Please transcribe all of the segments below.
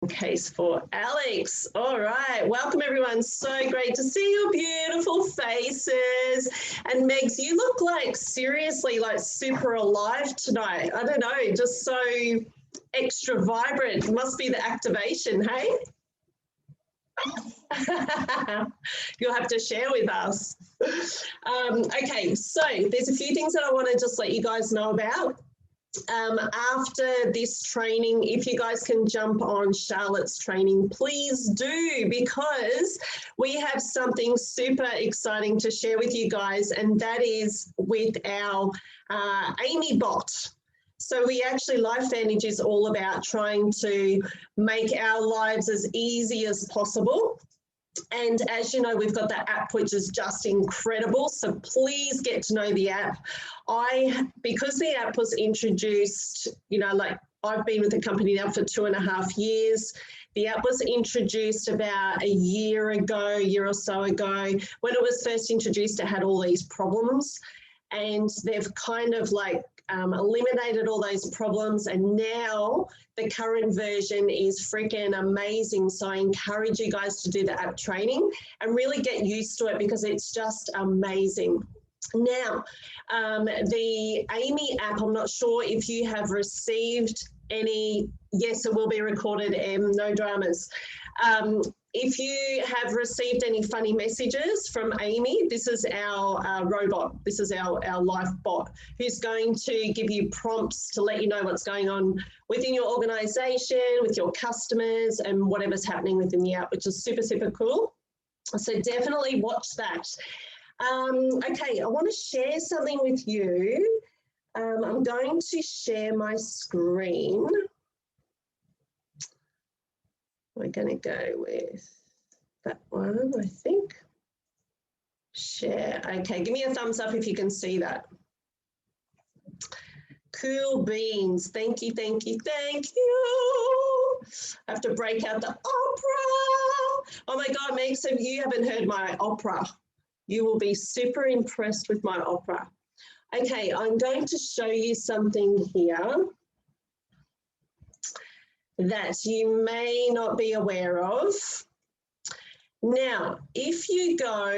Case for Alex. All right, welcome everyone. So great to see your beautiful faces. And Megs, you look like seriously like super alive tonight. I don't know, just so extra vibrant. Must be the activation, hey? You'll have to share with us. Okay, so there's a few things that I want to just let you guys know about. After this training, if you guys can jump on Charlotte's training, please do, because we have something super exciting to share with you guys, and that is with our Amy bot. So we actually, LifeVantage is all about trying to make our lives as easy as possible. And as you know, we've got that app, which is just incredible. So please get to know the app. Because the app was introduced, you know, like I've been with the company now for 2.5 years. The app was introduced about a year or so ago. When it was first introduced, it had all these problems, and they've kind of like eliminated all those problems, and now the current version is freaking amazing. So I encourage you guys to do the app training and really get used to it, because it's just amazing. Now, the Amy app, I'm not sure if you have received any. Yes, it will be recorded, no dramas. If you have received any funny messages from Amy, this is our robot. This is our life bot, who's going to give you prompts to let you know what's going on within your organization, with your customers, and whatever's happening within the app, which is super, super cool. So definitely watch that. Okay, I want to share something with you. I'm going to share my screen. We're going to go with that one, I think. Share. Okay, give me a thumbs up if you can see that. Cool beans. Thank you, thank you, thank you. I have to break out the opera. Oh my God, Meg, so you haven't heard my opera. You will be super impressed with my opera. Okay, I'm going to show you something here that you may not be aware of. Now, if you go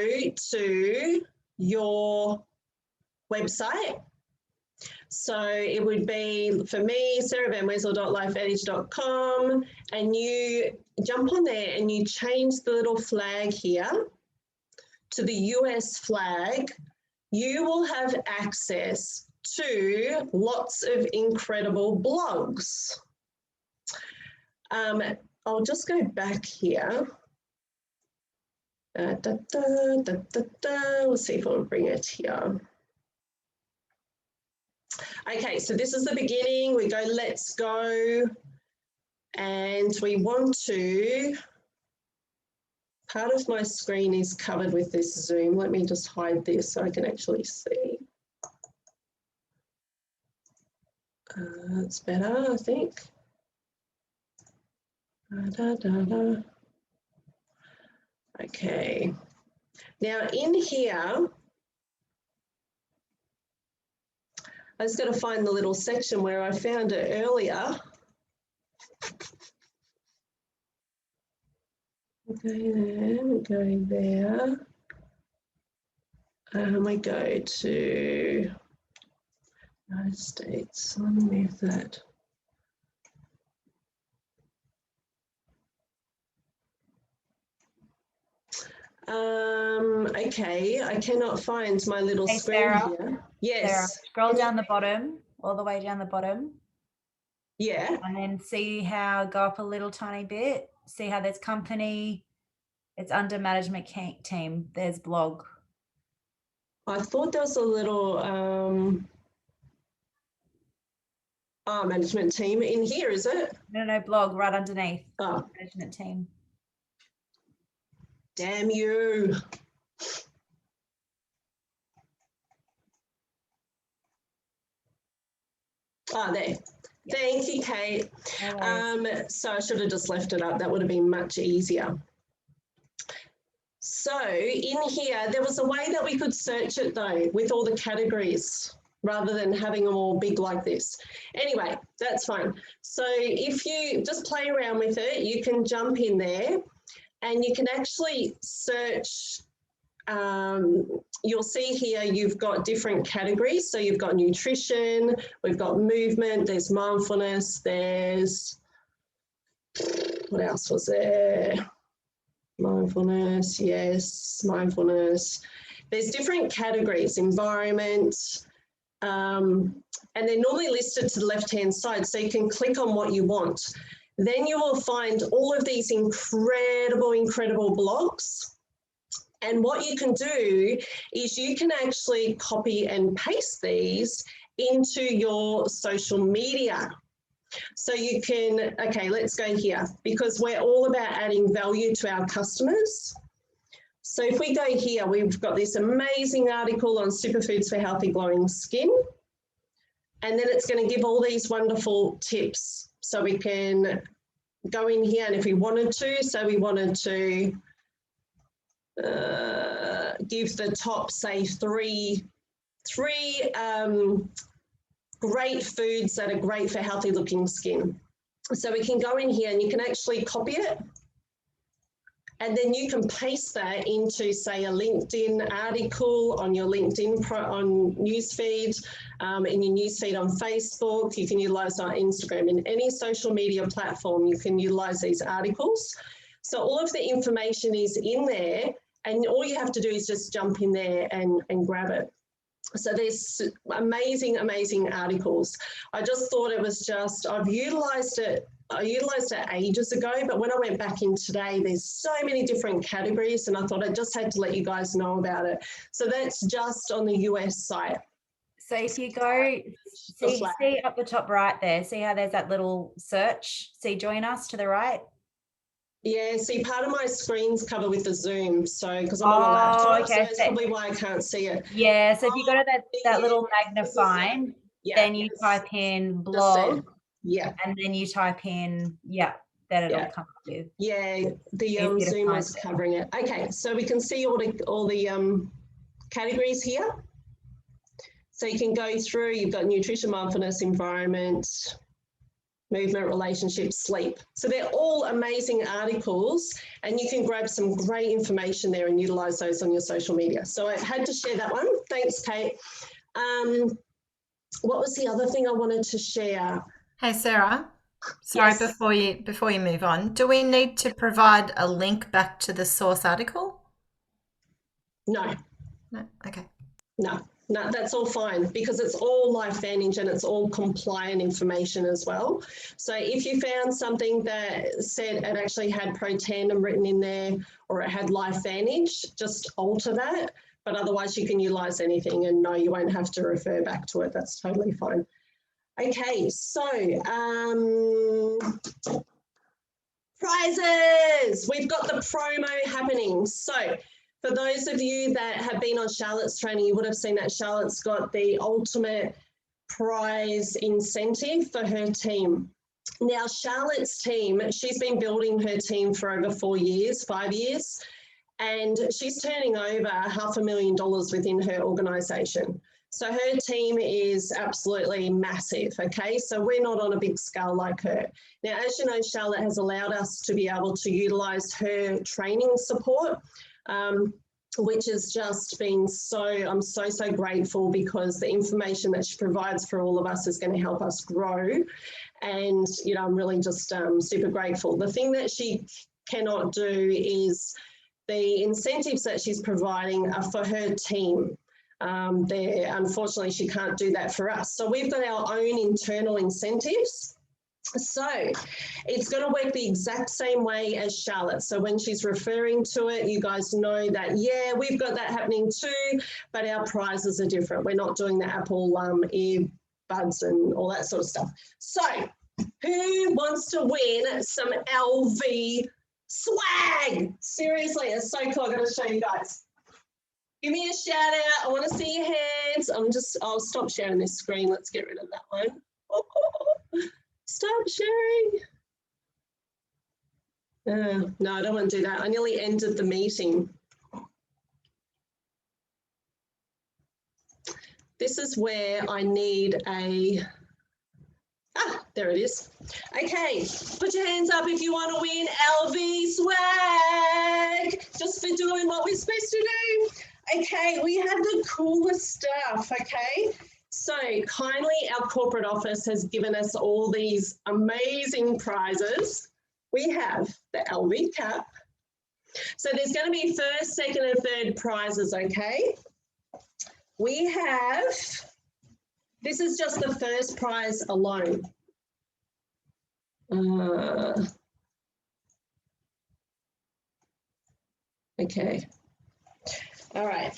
to your website, so it would be, for me, sarahvanwezel.lifevantage.com, and you jump on there and you change the little flag here to the US flag, you will have access to lots of incredible blogs. I'll just go back here. We'll see if I'll bring it here. Okay, so this is the beginning. We go, let's go. And we want to, part of my screen is covered with this Zoom. Let me just hide this so I can actually see. It's better, I think. Okay. Now in here, I just got to find the little section where I found it earlier. Okay, there, we go there. We go to United States. Let me move that. Okay, I cannot find my little screen Sarah, here. Yes. Sarah, scroll down the bottom, all the way down the bottom. Yeah. And then see how, go up a little tiny bit, see how there's company, it's under management team, there's blog. I thought there was a little management team in here, is it? No, blog right underneath. Oh. Management team. Damn you. Oh, there. Yep. Thank you, Kate. So I should have just left it up. That would have been much easier. So in here, there was a way that we could search it though, with all the categories. rather than having them all big like this. Anyway, that's fine. So if you just play around with it, you can jump in there and you can actually search. You'll see here you've got different categories. So you've got nutrition, we've got movement, there's mindfulness, there's, what else was there? Mindfulness, yes, mindfulness. There's different categories, environment, and they're normally listed to the left-hand side, so you can click on what you want. Then you will find all of these incredible blogs. And what you can do is you can actually copy and paste these into your social media. So you can, okay, let's go here, because we're all about adding value to our customers. So if we go here, we've got this amazing article on superfoods for healthy glowing skin. And then it's going to give all these wonderful tips. So we can go in here, and if we wanted to, so we wanted to give the top, say, three great foods that are great for healthy looking skin. So we can go in here and you can actually copy it, and then you can paste that into, say, a LinkedIn article on your LinkedIn on newsfeed, in your newsfeed on Facebook. You can utilize on Instagram. In any social media platform, you can utilize these articles. So all of the information is in there, and all you have to do is just jump in there and grab it. So there's amazing articles. I just thought it was just, I utilized it ages ago, but when I went back in today, there's so many different categories, and I thought I just had to let you guys know about it. So that's just on the US site. So if you go, see up the top right there, see how there's that little search, see join us to the right? Yeah, see, part of my screen's covered with the Zoom, so because I'm on a laptop, okay. So that's probably why I can't see it. Yeah, so if you go to that little magnifying, then you type in blog, and then you type in, then it'll come up with. Yeah, the Zoom was covering it. Okay, so we can see all the categories here. So you can go through, you've got nutrition, mindfulness, environment, movement, relationships, sleep. So they're all amazing articles, and you can grab some great information there and utilize those on your social media. So I had to share that one. Thanks, Kate. What was the other thing I wanted to share? Hey, Sarah. Sorry, yes. Before you move on, do we need to provide a link back to the source article? No. No? Okay. No, that's all fine, because it's all LifeVantage and it's all compliant information as well. So if you found something that said it actually had Protandim written in there, or it had LifeVantage, just alter that. But otherwise you can utilize anything, and no, you won't have to refer back to it. That's totally fine. Okay, so prizes. We've got the promo happening. So for those of you that have been on Charlotte's training, you would have seen that Charlotte's got the ultimate prize incentive for her team. Now, Charlotte's team, she's been building her team for over 5 years, and she's turning over $500,000 within her organisation. So her team is absolutely massive, okay? So we're not on a big scale like her. Now, as you know, Charlotte has allowed us to be able to utilise her training support, which has just been I'm so grateful, because the information that she provides for all of us is going to help us grow. And, you know, I'm really just super grateful. The thing that she cannot do is the incentives that she's providing are for her team. Unfortunately, she can't do that for us. So we've got our own internal incentives. So it's going to work the exact same way as Charlotte. So when she's referring to it, you guys know that, yeah, we've got that happening too, but our prizes are different. We're not doing the Apple earbuds and all that sort of stuff. So who wants to win some LV swag? Seriously, it's so cool. I'm going to show you guys. Give me a shout out. I want to see your hands. I'll stop sharing this screen. Let's get rid of that one. Stop sharing. No, I don't want to do that. I nearly ended the meeting. this is where I need a, there it is. Okay, put your hands up if you want to win LV swag, just for doing what we're supposed to do. Okay, we have the coolest stuff, okay? So kindly, our corporate office has given us all these amazing prizes. We have the LV cap. So there's going to be first, second, and third prizes, okay? We have, this is just the first prize alone. Okay. All right.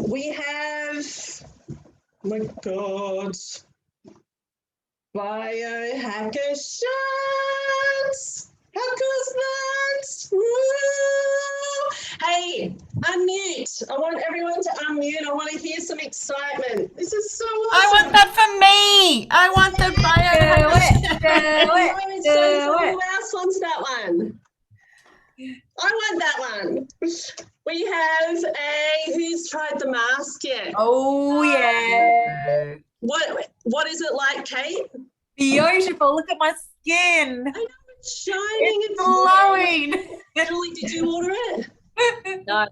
We have, oh my God, biohacker shirts. How cool is that? Woo! Hey, unmute. I want everyone to unmute. I want to hear some excitement. This is so awesome. I want that for me. I want the So who else wants that one? I want that one. We have a, who's tried the mask yet? Oh, yeah. What is it like, Kate? Beautiful. Look at my skin. I know, it's shining. It's glowing. Julie, did you order it? No.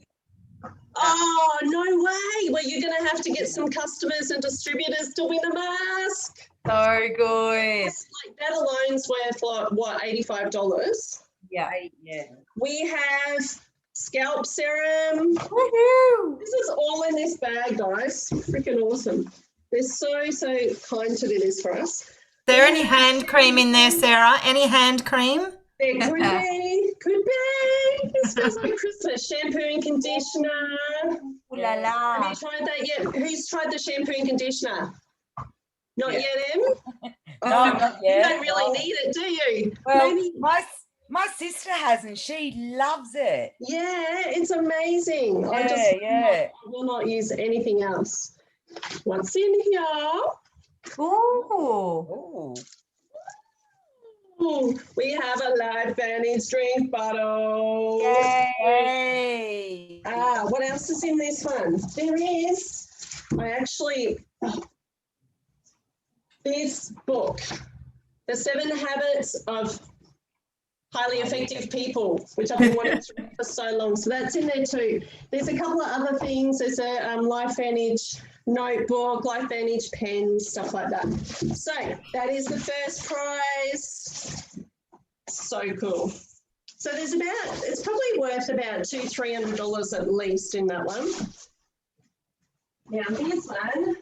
Oh, no way. Well, you're going to have to get some customers and distributors to win a mask. So good. Like that alone's worth, like, what, $85? Yeah. We have scalp serum. Woohoo! This is all in this bag, guys. Freaking awesome. They're so kind to do this for us. Is there any hand cream in there, Sarah? Any hand cream? There could be. Could be. This smells like Christmas. Shampoo and conditioner. Ooh la la. Have you tried that yet? Who's tried the shampoo and conditioner? Not yet, Em? No, not yet. You don't really need it, do you? Well, Maybe. my sister has, and she loves it. Yeah, it's amazing. Yeah, I will not use anything else. What's in here? Ooh. Ooh. We have a LifeVantage drink bottle. Yay. What else is in this one? There is. This book, The 7 Habits of Highly Effective People, which I've been wanting to read for so long. So that's in there too. There's a couple of other things. There's a LifeVantage notebook, LifeVantage pen, stuff like that. So that is the first prize. So cool. So it's probably worth about $200-300 at least in that one. Now here's one.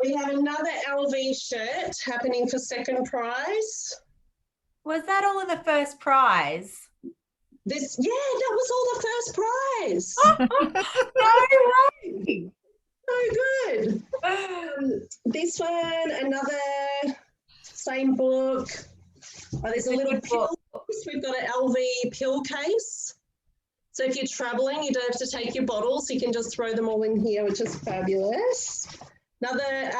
We have another LV shirt happening for second prize. Was that all in the first prize? That was all the first prize. No way. So good. This one, another same book. There's a little pill case. We've got an LV pill case. So if you're traveling, you don't have to take your bottles. You can just throw them all in here, which is fabulous. Another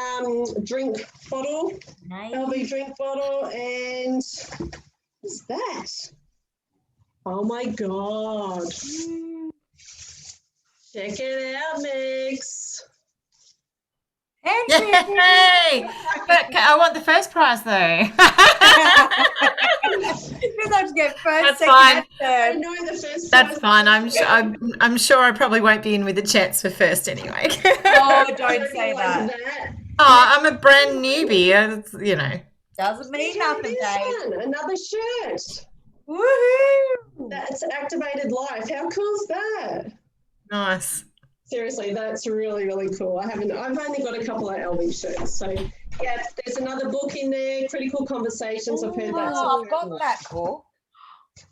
drink bottle, Nice. LV drink bottle, and what's that? Oh my God. Check it out, Mix. Yay! But I want the first prize though. Because I just get first, That's second, fine. and I third. know the first That's prize- fine. I'm sure I probably won't be in with a chance for first anyway. Oh, don't say Like that. I'm a brand newbie. You know. Doesn't mean Look at nothing, this Dave. one, another shirt. Woohoo! That's Activated Life. How cool is that? Nice. Seriously, that's really, really cool. I've only got a couple of LV shirts. So yeah, there's another book in there, Critical Conversations. I've heard that. Oh, I've got that book.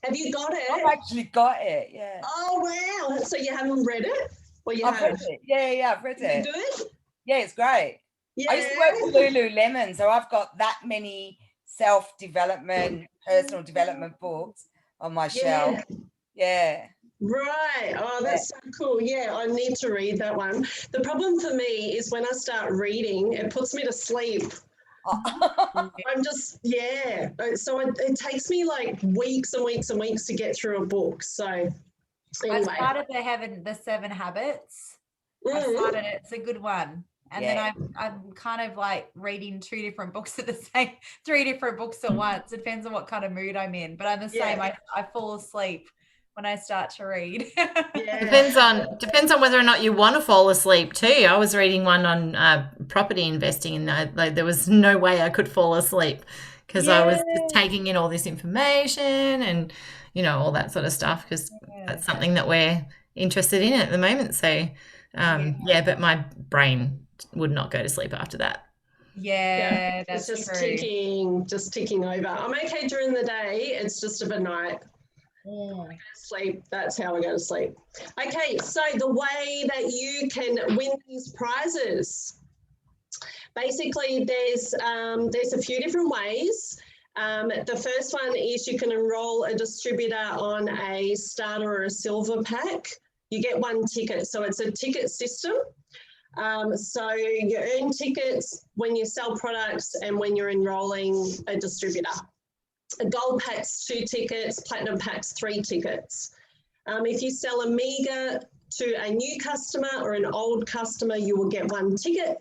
Have you got it? I've actually got it, yeah. Oh wow. So you haven't read it? Well, you I've have. read it. Yeah, I've read Is it it. good? Yeah, it's great. Yeah. I used to work for Lululemon, so I've got that many self-development, personal development books on my shelf. Yeah. Right. Oh, that's so cool. Yeah, I need to read that one. The problem for me is when I start reading, it puts me to sleep. I'm just, So it takes me like weeks and weeks and weeks to get through a book. So I anyway. started the 7 Habits. I started it. It's a good one. And then I'm kind of like reading 3 different books at once. It depends on what kind of mood I'm in. But I'm the same. I fall asleep when I start to read. Depends on whether or not you want to fall asleep too. I was reading one on property investing, and there was no way I could fall asleep because I was just taking in all this information and all that sort of stuff, because that's something that we're interested in at the moment. So but my brain would not go to sleep after that. That's it's just true. ticking over. I'm okay during the day, it's just of a night. When I go to sleep, that's how I go to sleep. Okay, so the way that you can win these prizes, basically there's a few different ways. The first one is you can enroll a distributor on a starter or a silver pack. You get 1 ticket, so it's a ticket system. So you earn tickets when you sell products and when you're enrolling a distributor. A gold pack's 2 tickets, platinum pack's 3 tickets. If you sell Amiga to a new customer or an old customer, you will get 1 ticket.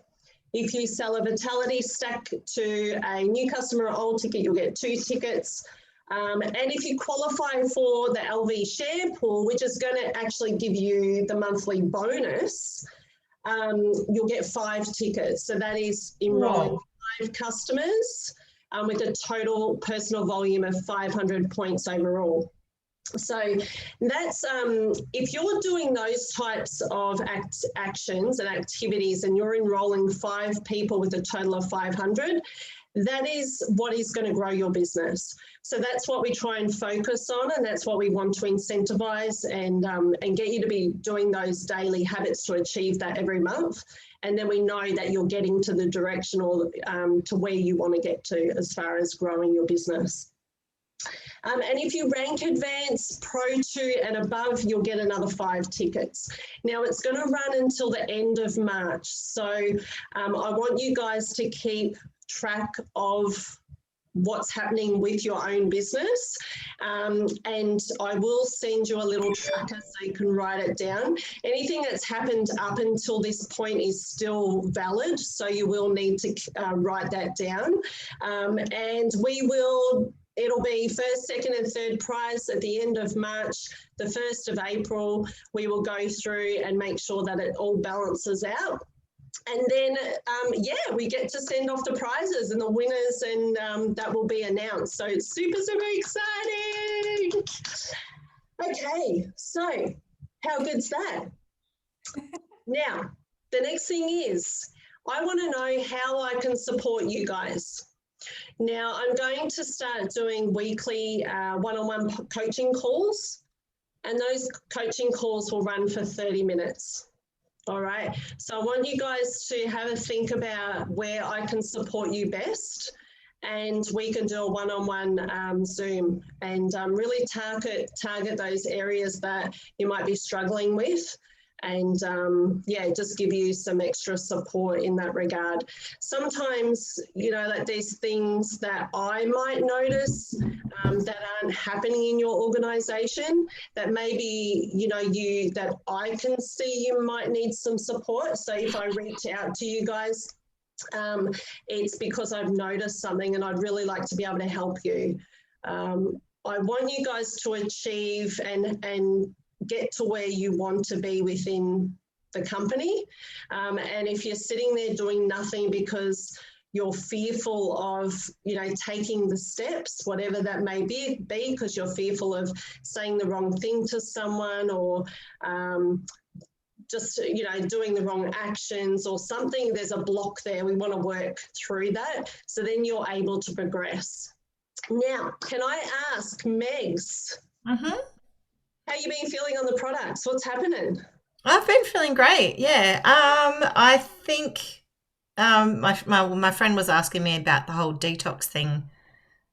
If you sell a Vitality stack to a new customer or old ticket, you'll get 2 tickets. And if you qualify for the LV share pool, which is going to actually give you the monthly bonus, you'll get 5 tickets. So that is enrolling 5 customers with a total personal volume of 500 points overall. So that's if you're doing those types of actions and activities and you're enrolling 5 people with a total of 500, that is what is going to grow your business. So that's what we try and focus on, and that's what we want to incentivize and get you to be doing those daily habits to achieve that every month. And then we know that you're getting to the direction or to where you want to get to as far as growing your business. And if you rank advanced Pro 2 and above, you'll get another 5 tickets. Now it's going to run until the end of March. So I want you guys to keep track of what's happening with your own business, and I will send you a little tracker so you can write it down. Anything that's happened up until this point is still valid, so you will need to write that down, and it'll be first, second and third prize at the end of March. The 1st of April, we will go through and make sure that it all balances out. And then, we get to send off the prizes and the winners, and that will be announced. So it's super, super exciting. Okay, so how good's that? Now, the next thing is, I want to know how I can support you guys. Now, I'm going to start doing weekly one-on-one coaching calls, and those coaching calls will run for 30 minutes. All right, so I want you guys to have a think about where I can support you best, and we can do a one-on-one Zoom and really target those areas that you might be struggling with, and just give you some extra support in that regard. Sometimes, like these things that I might notice that aren't happening in your organization, that maybe, that I can see you might need some support. So if I reach out to you guys, it's because I've noticed something and I'd really like to be able to help you. I want you guys to achieve and get to where you want to be within the company. And if you're sitting there doing nothing because you're fearful of, taking the steps, whatever that may be, because you're fearful of saying the wrong thing to someone, or just, doing the wrong actions or something, there's a block there. We want to work through that, so then you're able to progress. Now, can I ask, Megs, how you been feeling on the products? What's happening? I've been feeling great. Yeah. I think my friend was asking me about the whole detox thing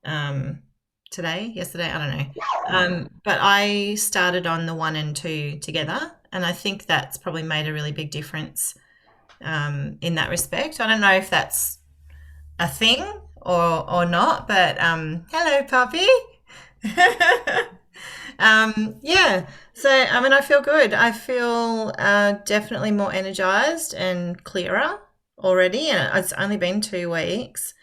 yesterday, I don't know. But I started on the 1 and 2 together, and I think that's probably made a really big difference in that respect. I don't know if that's a thing or not, but hello, puppy. So I feel good. I feel definitely more energized and clearer already, and it's only been 2 weeks.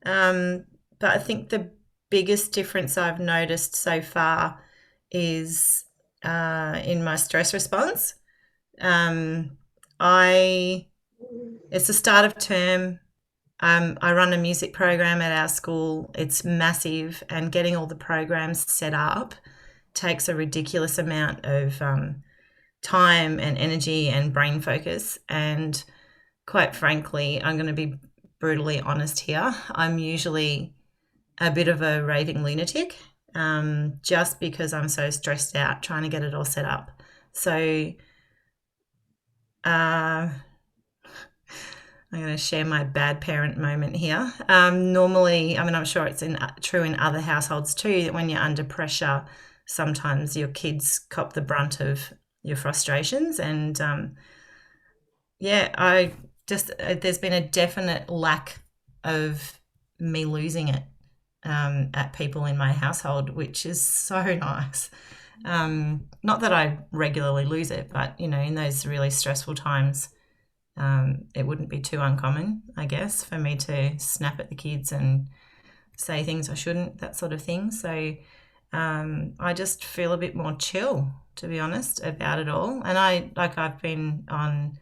But I think the biggest difference I've noticed so far is in my stress response. It's the start of term. I run a music program at our school. It's massive, and getting all the programs set up takes a ridiculous amount of time and energy and brain focus. And quite frankly, I'm going to be brutally honest here. I'm usually a bit of a raving lunatic, just because I'm so stressed out trying to get it all set up. So I'm going to share my bad parent moment here. Normally, I mean, I'm sure it's true in other households too, that when you're under pressure, sometimes your kids cop the brunt of your frustrations. And there's been a definite lack of me losing it at people in my household, which is so nice. Not that I regularly lose it, but, you know, in those really stressful times, it wouldn't be too uncommon, I guess, for me to snap at the kids and say things I shouldn't, that sort of thing. So I just feel a bit more chill, to be honest, about it all. And I've been on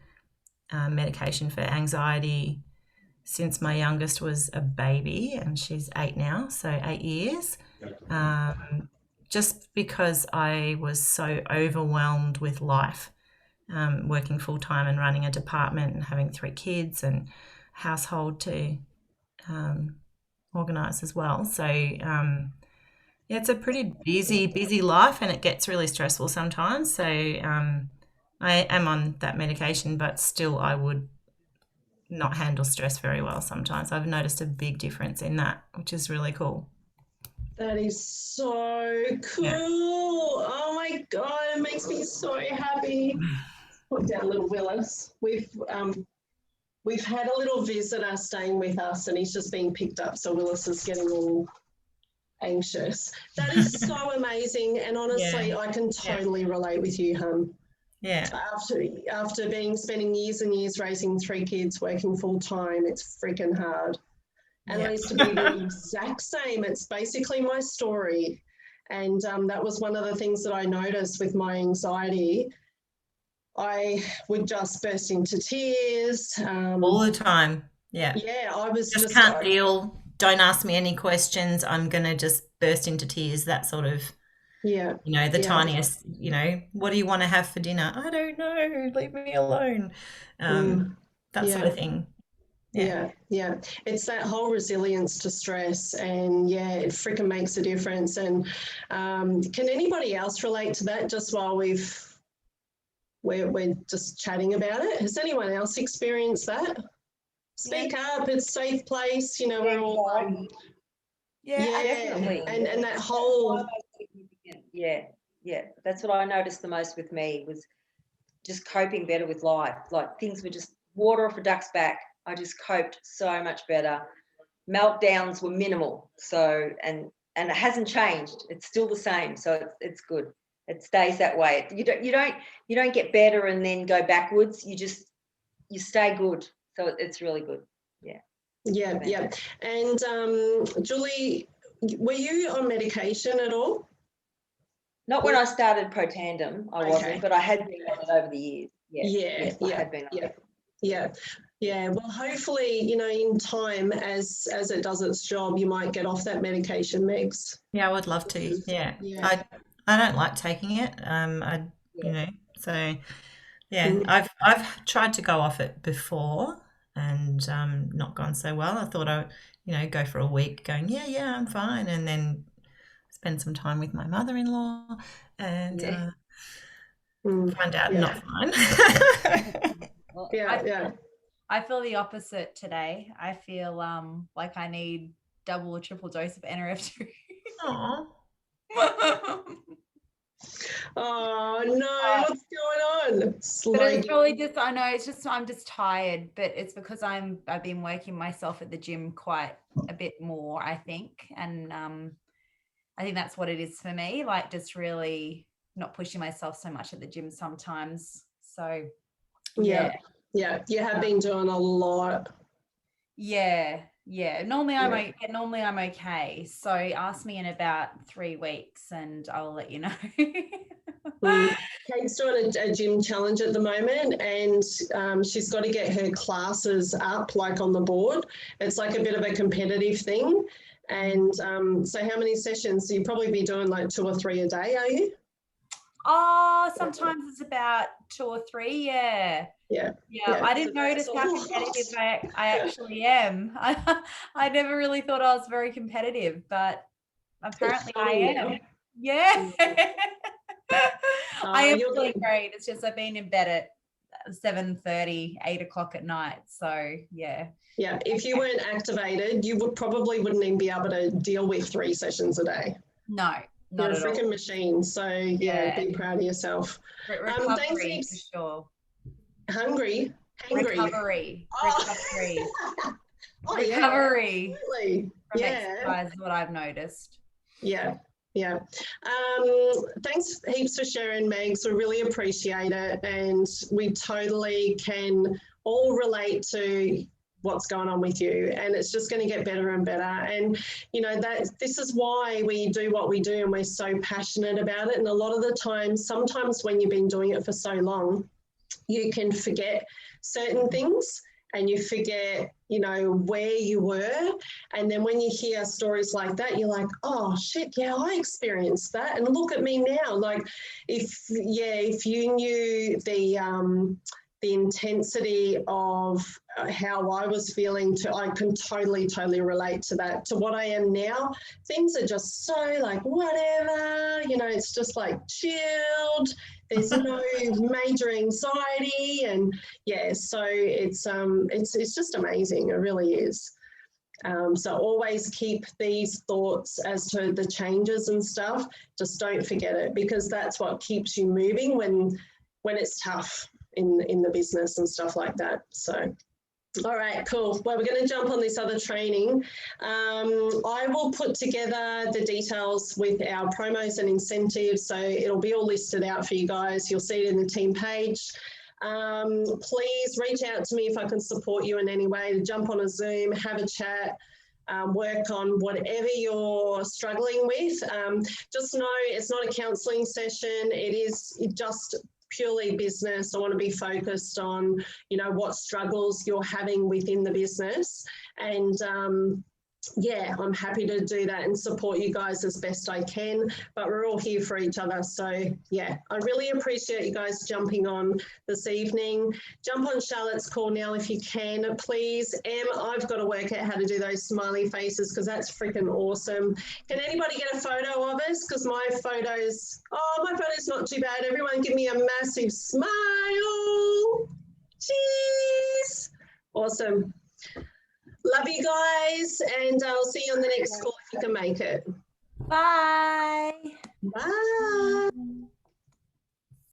medication for anxiety since my youngest was a baby, and she's 8 now, so 8 years. Just because I was so overwhelmed with life. Working full-time and running a department and having 3 kids and household to organise as well. So, it's a pretty busy life, and it gets really stressful sometimes. So I am on that medication, but still I would not handle stress very well sometimes. I've noticed a big difference in that, which is really cool. That is so cool. Yeah. Oh my God, it makes me so happy. Put down little Willis. We've had a little visitor staying with us, and he's just being picked up, so Willis is getting all anxious. That is so amazing, and honestly, I can totally relate with you, hun. Yeah. After spending years and years raising 3 kids, working full time, it's freaking hard. And I used to be the exact same. It's basically my story, and that was one of the things that I noticed with my anxiety. I would just burst into tears. All the time. Yeah. Yeah, I was just can't deal. Don't ask me any questions. I'm going to just burst into tears, that sort of, you know, the tiniest, you know, what do you want to have for dinner? I don't know. Leave me alone. That sort of thing. Yeah. It's that whole resilience to stress, and it freaking makes a difference. And can anybody else relate to that just while we're just chatting about it? Has anyone else experienced that? Speak up, it's a safe place, you know, we're all definitely. And that whole that's what I noticed the most with me, was just coping better with life. Like, things were just water off a duck's back. I just coped so much better. Meltdowns were minimal. So and it hasn't changed. It's still the same. So it's good. It stays that way. You don't get better and then go backwards. You stay good. So it's really good. Yeah. And Julie, were you on medication at all? Not when I started Protandim, I wasn't, but I had been on it over the years. I had been on it. Yeah, well, hopefully, you know, in time, as it does its job, you might get off that medication, Megs. Yeah, I would love to. Yeah. I don't like taking it. You know, so I've tried to go off it before and not gone so well. I thought I, you know, go for a week going, I'm fine, and then spend some time with my mother-in-law and find out not fine. I feel the opposite today. I feel like I need double or triple dose of NRF2. Aww. Oh no, what's going on? But it's really just, I know, it's just, I'm just tired, but it's because I've been working myself at the gym quite a bit more, I think. And I think that's what it is for me, like just really not pushing myself so much at the gym sometimes. So Yeah, you have been doing a lot. Yeah. Normally Yeah. normally I'm okay. So ask me in about 3 weeks and I'll let you know. Kate's doing a gym challenge at the moment, and she's got to get her classes up like on the board. It's like a bit of a competitive thing. And so how many sessions? You probably be doing like 2 or 3 a day, are you? Oh, sometimes it's about 2 or 3. Yeah. Yeah. I didn't notice how competitive I actually am. I never really thought I was very competitive, but apparently I am. Now. Yeah. I am you're feeling good. great. It's just I've been in bed at 7:30, 8 o'clock at night. So yeah. Yeah, if you weren't activated, you probably wouldn't even be able to deal with 3 sessions a day. No, You're not a at all. freaking machine. So yeah, be proud of yourself. Recovery Thanks, for heaps. sure. Hungry. Recovery. Oh. Oh, yeah, Recovery absolutely. from Yeah. exercise is what I've noticed. Yeah. Thanks heaps for sharing, Megs. We really appreciate it, and we totally can all relate to what's going on with you, and it's just going to get better and better. And you know that this is why we do what we do, and we're so passionate about it. And a lot of the time, sometimes when you've been doing it for so long, you can forget certain things, and you forget, you know, where you were. And then when you hear stories like that, you're like, oh shit, yeah, I experienced that. And look at me now. Like if you knew the intensity of how I was feeling, I can totally relate to that. To what I am now, things are just so like, whatever, you know, it's just like chilled. There's no major anxiety, and yeah, so it's just amazing. It really is. So always keep these thoughts as to the changes and stuff. Just don't forget it, because that's what keeps you moving when it's tough in the business and stuff like that. So. All right, cool. Well, we're going to jump on this other training. I will put together the details with our promos and incentives, so it'll be all listed out for you guys. You'll see it in the team page. Please reach out to me if I can support you in any way, to jump on a Zoom, have a chat, work on whatever you're struggling with. Just know it's not a counselling session. It is just purely business. I want to be focused on, you know, what struggles you're having within the business. And yeah, I'm happy to do that and support you guys as best I can, but we're all here for each other. So yeah, I really appreciate you guys jumping on this evening. Jump on Charlotte's call now if you can, please. I've got to work out how to do those smiley faces, because that's freaking awesome. Can anybody get a photo of us? Because my photo's not too bad. Everyone give me a massive smile. Cheers. Awesome. Love you guys, and I'll see you on the next call if you can make it. Bye. Bye.